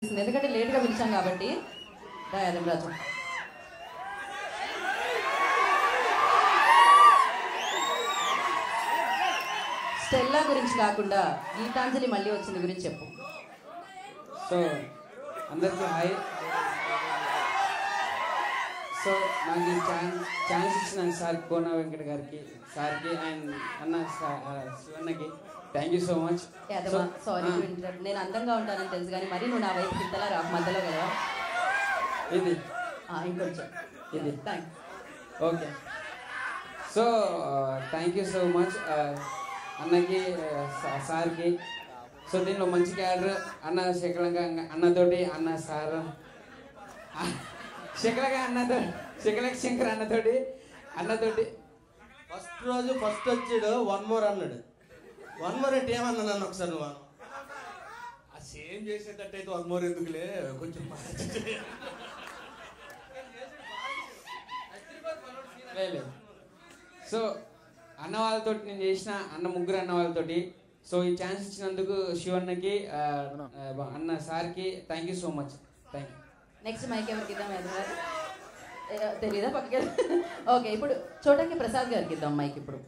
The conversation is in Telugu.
ఎందుకంటే లేట్గా పిలిచాం కాబట్టి రాజు స్టెల్లా గురించి కాకుండా గీతాంజలి మళ్ళీ వచ్చింది గురించి చెప్పు. సో అందరికీ హాయ్. సో నాకు ఈ ఛాన్స్ ఇచ్చిన సార్ కోన వెంకట గారికి, సార్కి అండ్ అన్న శివన్నకి thank you so much. Sorry నేను అందంగా ఉంటానని తెలుసు కానీ మరి నువ్వు నా వైపు ఇంతలా రా మధ్యలో కదా. ఇది ఇంకొంచెం ఇది thanks. Okay. So thank you so much అన్నకి, సార్కి. సో దీనిలో మంచి క్యారెక్టర్ అన్న శకలంగా అన్నతోటి, అన్న సార్ శకలగా అన్నతో, శకలక శంకర్ అన్నతోటి ఫస్ట్ రోజు ఫస్ట్ వచ్చాడు 1 more అన్నాడు. 1 more అంటే ఏమన్నా నన్ను ఒకసారి నువ్వు ఆ సేమ్ చేసేటట్టయితే 1 more ఎందుకులే, కొంచెం లేదు. సో అన్న వాళ్ళతో నేను చేసిన ముగ్గురు అన్న వాళ్ళతోటి. సో ఈ ఛాన్స్ ఇచ్చినందుకు శివన్నకి, అన్న సార్కి thank you so much. Thank you. Next mic ఎవరికి ఇద్దాం? తెలీదా పక్కకి? ఓకే, ఇప్పుడు చోటకి ప్రసాద్ గారికి ఇద్దాం మైక్ ఇప్పుడు.